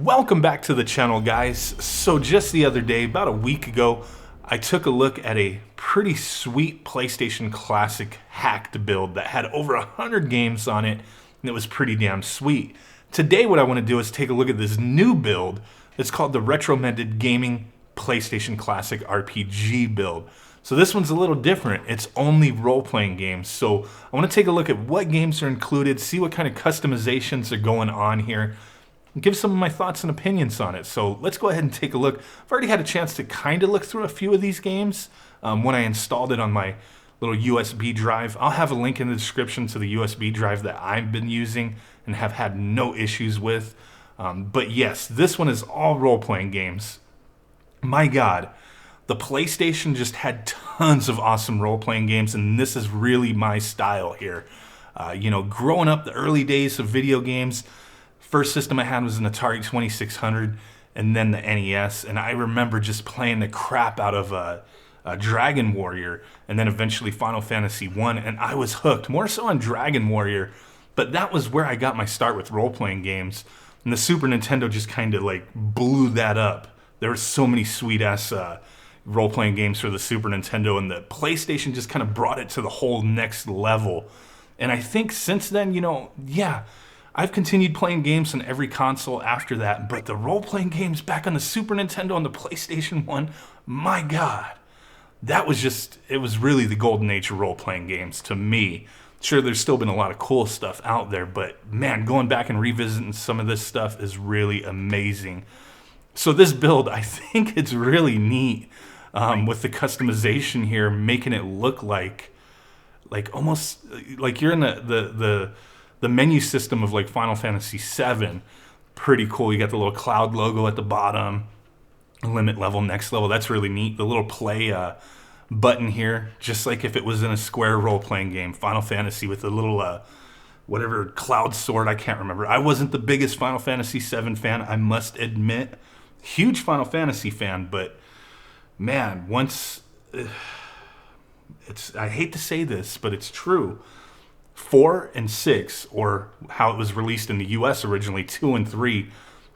Welcome back to the channel, guys. So just the other day, about a week ago, I took a look at a pretty sweet PlayStation Classic hacked build that had over 100 games on it, and it was pretty damn sweet. Today what I want to do is take a look at this new build. It's called the Retromended Gaming PlayStation Classic RPG build. So this one's a little different. It's only role-playing games. So I want to take a look at what games are included, see what kind of customizations are going on here, give some of my thoughts and opinions on it. So let's go ahead and take a look. I've already had a chance to kind of look through a few of these games when I installed it on my little USB drive. I'll have a link in the description to the USB drive that I've been using and have had no issues with. But yes, this one is all role-playing games. My God, the PlayStation just had tons of awesome role-playing games, and this is really my style here. Growing up the early days of video games, first system I had was an Atari 2600 and then the NES, and I remember just playing the crap out of a Dragon Warrior and then eventually Final Fantasy 1, and I was hooked, more so on Dragon Warrior, but that was where I got my start with role-playing games, and the Super Nintendo just kind of like blew that up. There were so many sweet-ass role-playing games for the Super Nintendo, and the PlayStation just kind of brought it to the whole next level, and I think since then, I've continued playing games on every console after that, but the role-playing games back on the Super Nintendo and the PlayStation 1, my God, it was really the golden age of role-playing games to me. Sure, there's still been a lot of cool stuff out there, but man, going back and revisiting some of this stuff is really amazing. So this build, I think it's really neat with the customization here, making it look like almost like you're in the menu system of like Final Fantasy VII. Pretty cool. You got the little cloud logo at the bottom, limit level, next level. That's really neat. The little play button here, just like if it was in a Square role-playing game, Final Fantasy, with the little whatever cloud sword, I can't remember. I wasn't the biggest Final Fantasy VII fan, I must admit. Huge Final Fantasy fan, but man, I hate to say this, but it's true. 4 and 6, or how it was released in the US originally, 2 and 3,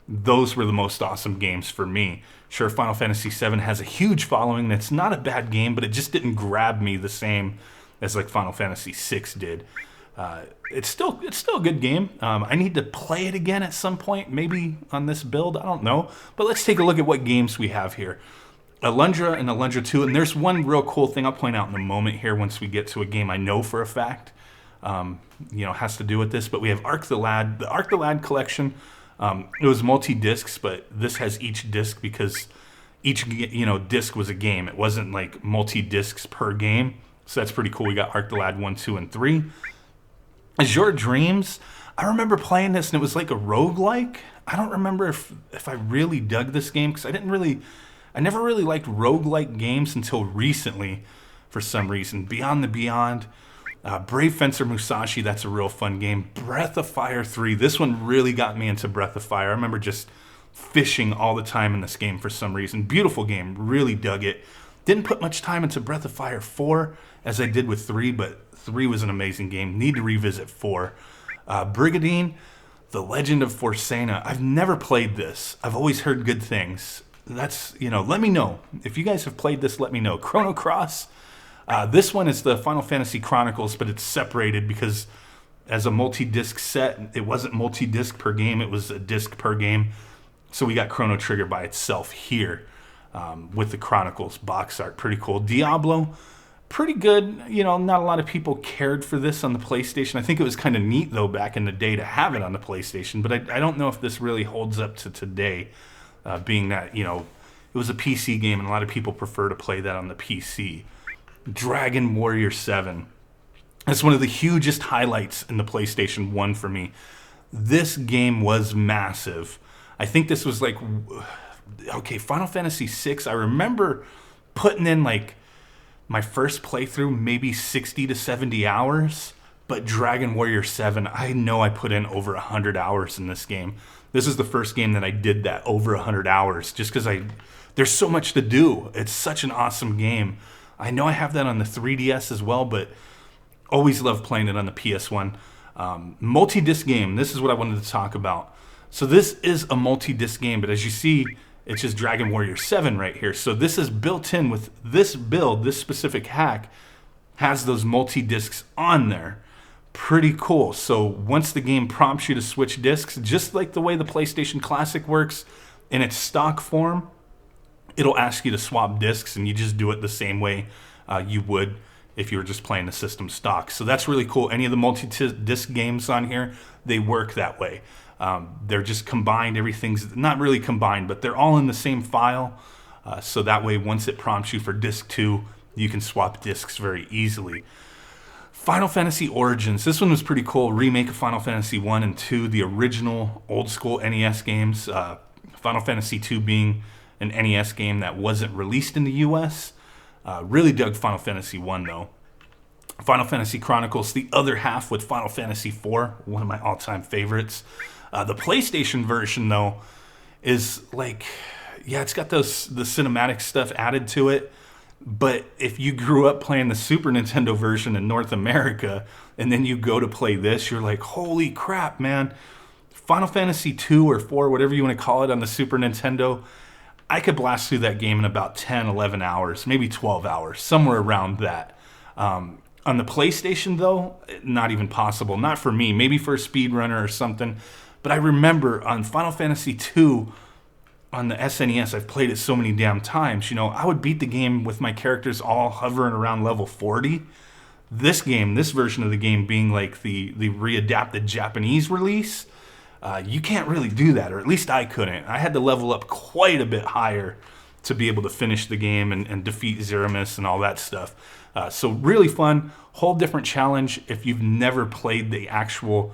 those were the most awesome games for me. Sure, Final Fantasy VII has a huge following, and it's not a bad game, but it just didn't grab me the same as like Final Fantasy VI did. It's still a good game. I need to play it again at some point, maybe on this build, I don't know. But let's take a look at what games we have here. Alundra and Alundra 2, and there's one real cool thing I'll point out in a moment here once we get to a game I know for a fact has to do with this, but we have Ark the Lad. The Ark the Lad collection, it was multi-discs, but this has each disc because each disc was a game. It wasn't like multi-discs per game, so that's pretty cool. We got Ark the Lad 1, 2, and 3. Azure Dreams, I remember playing this and it was like a roguelike. I don't remember if I really dug this game because I never really liked roguelike games until recently for some reason. Beyond the Beyond, Brave Fencer Musashi, that's a real fun game. Breath of Fire 3, this one really got me into Breath of Fire. I remember just fishing all the time in this game for some reason. Beautiful game, really dug it. Didn't put much time into Breath of Fire 4 as I did with 3, but 3 was an amazing game. Need to revisit 4. Brigadine, The Legend of Forsena. I've never played this. I've always heard good things. That's, let me know. If you guys have played this, let me know. Chrono Cross. This one is the Final Fantasy Chronicles, but it's separated because as a multi-disc set, it wasn't multi-disc per game, it was a disc per game. So we got Chrono Trigger by itself here with the Chronicles box art. Pretty cool. Diablo, pretty good. Not a lot of people cared for this on the PlayStation. I think it was kind of neat, though, back in the day to have it on the PlayStation, but I don't know if this really holds up to today, being that, it was a PC game and a lot of people prefer to play that on the PC. Dragon Warrior 7. That's one of the hugest highlights in the PlayStation 1 for me. This game was massive. I think this was like, Final Fantasy 6. I remember putting in like my first playthrough, maybe 60 to 70 hours. But Dragon Warrior 7, I know I put in over 100 hours in this game. This is the first game that I did that over 100 hours just because there's so much to do. It's such an awesome game. I know I have that on the 3DS as well, but always love playing it on the PS1. Multi-disc game, this is what I wanted to talk about. So this is a multi-disc game, but as you see, it's just Dragon Warrior 7 right here. So this is built in with this build, this specific hack has those multi-discs on there. Pretty cool. So once the game prompts you to switch discs, just like the way the PlayStation Classic works in its stock form, it'll ask you to swap discs, and you just do it the same way you would if you were just playing the system stock. So that's really cool. Any of the multi-disc games on here, they work that way. They're just combined. Everything's not really combined, but they're all in the same file. So that way, once it prompts you for disc 2, you can swap discs very easily. Final Fantasy Origins. This one was pretty cool. Remake of Final Fantasy 1 and 2, the original old school NES games. Final Fantasy 2 being an NES game that wasn't released in the US. Really dug Final Fantasy 1 though. Final Fantasy Chronicles, the other half with Final Fantasy 4, one of my all-time favorites. The PlayStation version though is like, yeah, it's got the cinematic stuff added to it. But if you grew up playing the Super Nintendo version in North America and then you go to play this, you're like, holy crap, man. Final Fantasy 2 or 4, whatever you want to call it on the Super Nintendo, I could blast through that game in about 10, 11 hours, maybe 12 hours, somewhere around that. On the PlayStation, though, not even possible. Not for me, maybe for a speedrunner or something. But I remember on Final Fantasy 2, on the SNES, I've played it so many damn times. You know, I would beat the game with my characters all hovering around level 40. This game, this version of the game being like the readapted Japanese release, you can't really do that, or at least I couldn't. I had to level up quite a bit higher to be able to finish the game and defeat Zeramis and all that stuff. So really fun, whole different challenge if you've never played the actual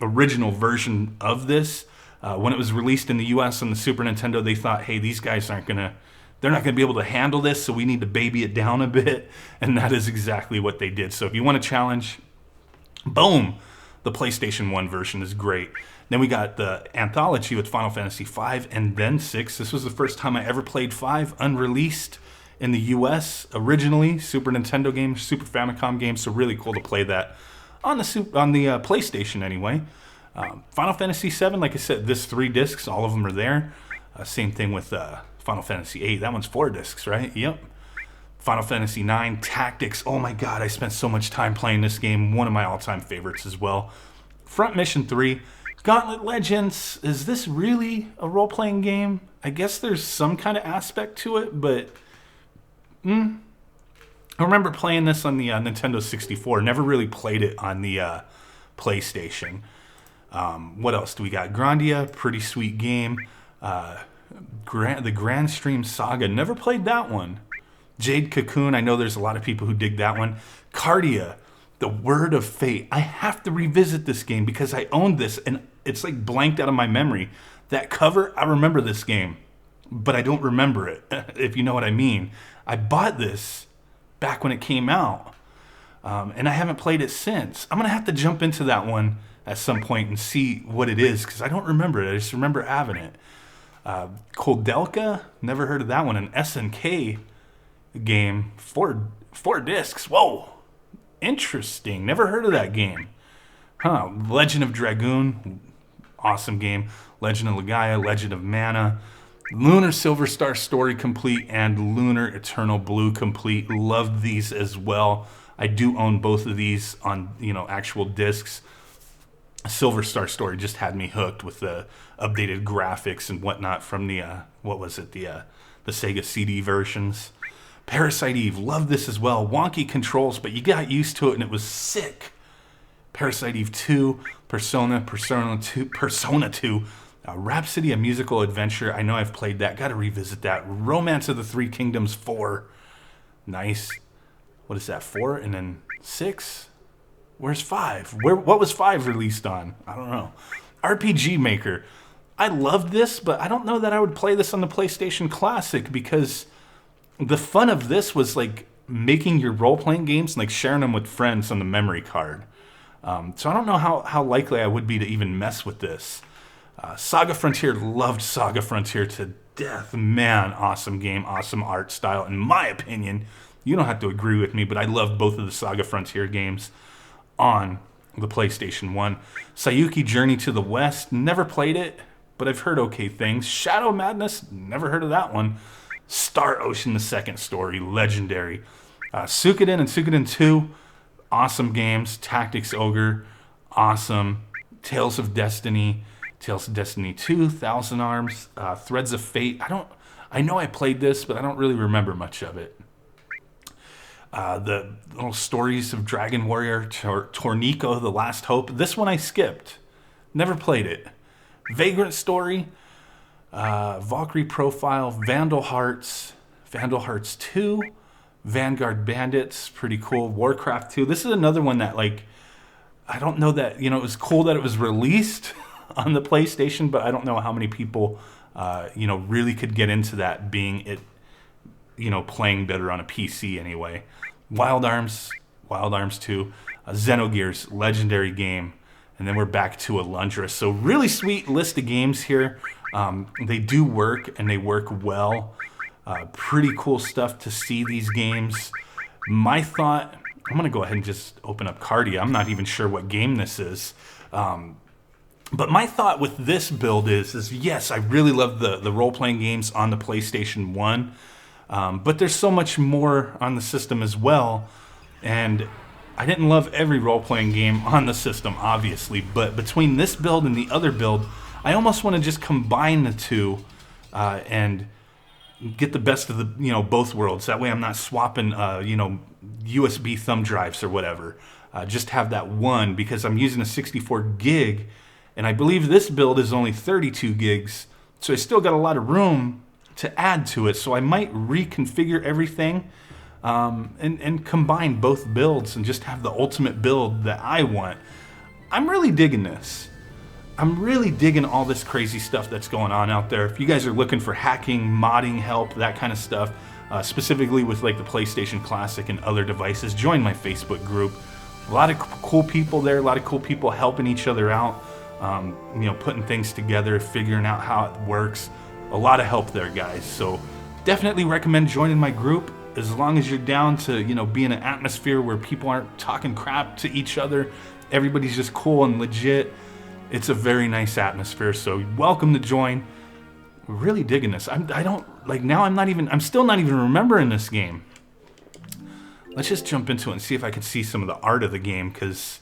original version of this. When it was released in the US on the Super Nintendo, they thought, hey, these guys they're not gonna be able to handle this, so we need to baby it down a bit. And that is exactly what they did. So if you want a challenge, boom, the PlayStation 1 version is great. Then we got the anthology with Final Fantasy 5 and then 6. This was the first time I ever played 5, unreleased in the US originally, Super Nintendo game, Super Famicom game, so really cool to play that on the PlayStation anyway. Final Fantasy 7, like I said, this 3 discs, all of them are there. Same thing with Final Fantasy 8. That one's 4 discs, right? Yep. Final Fantasy 9, Tactics. Oh my god, I spent so much time playing this game. One of my all-time favorites as well. Front Mission 3, Gauntlet Legends. Is this really a role-playing game? I guess there's some kind of aspect to it, but I remember playing this on the Nintendo 64. Never really played it on the PlayStation. What else do we got? Grandia, pretty sweet game. The Grand Stream Saga, never played that one. Jade Cocoon, I know there's a lot of people who dig that one. Cardia, The Word of Fate. I have to revisit this game because I owned this and it's like blanked out of my memory. That cover, I remember this game, but I don't remember it, if you know what I mean. I bought this back when it came out, and I haven't played it since. I'm going to have to jump into that one at some point and see what it is because I don't remember it. I just remember having it. Koldelka, never heard of that one. An SNK game, 4 discs. Whoa, interesting. Never heard of that game. Legend of Dragoon, awesome game. Legend of Legaia, Legend of Mana, Lunar Silver Star Story Complete, and Lunar Eternal Blue Complete. Loved these as well. I do own both of these on actual discs. Silver Star Story just had me hooked with the updated graphics and whatnot from the the Sega CD versions. Parasite Eve, love this as well. Wonky controls, but you got used to it and it was sick. Parasite Eve 2, Persona 2, Rhapsody, a musical adventure. I know I've played that. Got to revisit that. Romance of the Three Kingdoms 4, nice. What is that? 4 and then 6. Where's 5? What was 5 released on? I don't know. RPG Maker. I loved this, but I don't know that I would play this on the PlayStation Classic because the fun of this was like making your role-playing games and like sharing them with friends on the memory card. So I don't know how likely I would be to even mess with this. Saga Frontier, loved Saga Frontier to death. Man, awesome game, awesome art style. In my opinion, you don't have to agree with me, but I loved both of the Saga Frontier games on the PlayStation 1. Sayuki Journey to the West, never played it, but I've heard okay things. Shadow Madness, never heard of that one. Star Ocean, the second story, legendary. Suikoden and Suikoden 2, awesome games. Tactics Ogre, awesome. Tales of Destiny 2, Thousand Arms, Threads of Fate. I know I played this, but I don't really remember much of it. The little stories of Dragon Warrior, Tornico, The Last Hope. This one I skipped. Never played it. Vagrant Story, Valkyrie Profile, Vandal Hearts 2, Vanguard Bandits, pretty cool. Warcraft 2. This is another one that, like, I don't know that, it was cool that it was released on the PlayStation, but I don't know how many people, really could get into that, being it, playing better on a PC anyway. Wild Arms 2, Xenogears, legendary game, and then we're back to Alundra. So really sweet list of games here. They do work, and they work well. Pretty cool stuff to see these games. My thought, I'm going to go ahead and just open up Cardia. I'm not even sure what game this is. But my thought with this build is yes, I really love the role-playing games on the PlayStation 1. But there's so much more on the system as well. And I didn't love every role-playing game on the system, obviously. But between this build and the other build, I almost want to just combine the two and get the best of the both worlds. That way I'm not swapping USB thumb drives or whatever. Just have that one, because I'm using a 64 gig, and I believe this build is only 32 gigs. So I still got a lot of room to add to it. So I might reconfigure everything and combine both builds and just have the ultimate build that I want. I'm really digging this. I'm really digging all this crazy stuff that's going on out there. If you guys are looking for hacking, modding help, that kind of stuff, specifically with like the PlayStation Classic and other devices, join my Facebook group. A lot of cool people there, a lot of cool people helping each other out, putting things together, figuring out how it works. A lot of help there, guys. So definitely recommend joining my group, as long as you're down to, be in an atmosphere where people aren't talking crap to each other. Everybody's just cool and legit. It's a very nice atmosphere, so welcome to join. We're really digging this. I'm still not even remembering this game. Let's just jump into it and see if I can see some of the art of the game, because,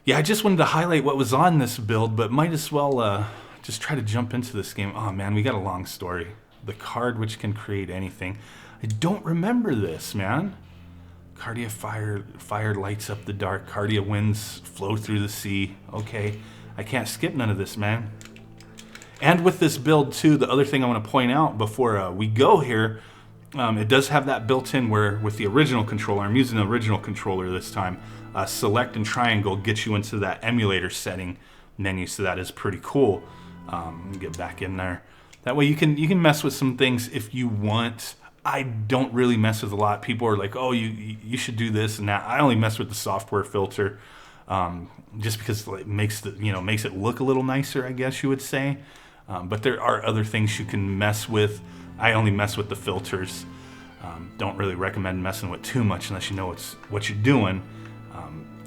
yeah, I just wanted to highlight what was on this build, but might as well just try to jump into this game. Oh, man, we got a long story. The card which can create anything. I don't remember this, man. Cardia fire lights up the dark. Cardia winds flow through the sea. Okay, I can't skip none of this, man. And with this build, too, the other thing I want to point out before we go here, it does have that built-in where with the original controller, I'm using the original controller this time, select and triangle gets you into that emulator setting menu, so that is pretty cool. Get back in there. That way you can mess with some things if you want. I don't really mess with a lot. People are like, oh, you should do this and that. I only mess with the software filter, just because it makes it look a little nicer, I guess you would say. But there are other things you can mess with. I only mess with the filters. Don't really recommend messing with too much unless you know what you're doing.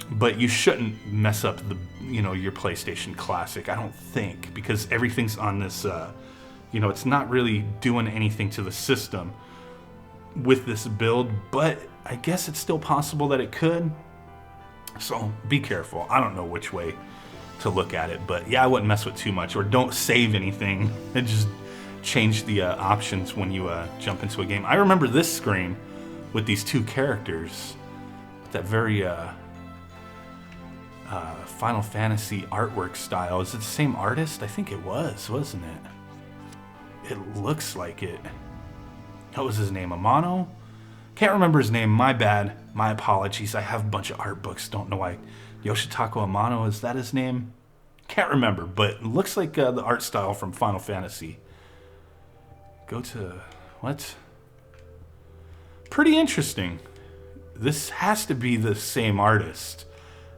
But you shouldn't mess up your PlayStation Classic, I don't think, because everything's on this. It's not really doing anything to the system with this build, but I guess it's still possible that it could. So be careful. I don't know which way to look at it, but yeah, I wouldn't mess with too much, or don't save anything and just change the options when you jump into a game. I remember this screen with these two characters, that very Final Fantasy artwork style. Is it the same artist? I think it was, wasn't it? It looks like it. What was his name? Amano? Can't remember his name. My bad. My apologies. I have a bunch of art books. Don't know why. Yoshitaka Amano, is that his name? Can't remember, but it looks like the art style from Final Fantasy. Go to... what? Pretty interesting. This has to be the same artist.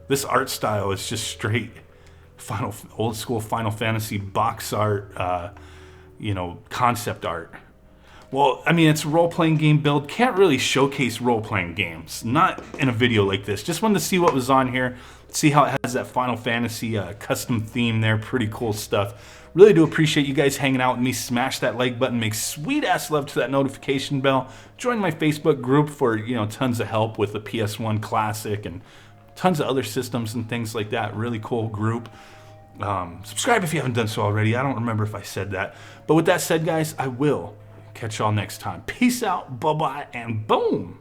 This art style is just straight old school Final Fantasy box art, concept art. Well, I mean, it's a role-playing game build. Can't really showcase role-playing games. Not in a video like this. Just wanted to see what was on here. See how it has that Final Fantasy custom theme there. Pretty cool stuff. Really do appreciate you guys hanging out with me. Smash that like button. Make sweet ass love to that notification bell. Join my Facebook group for, you know, tons of help with the PS1 Classic and tons of other systems and things like that. Really cool group. Subscribe if you haven't done so already. I don't remember if I said that. But with that said, guys, I will catch y'all next time. Peace out, bye-bye, and boom!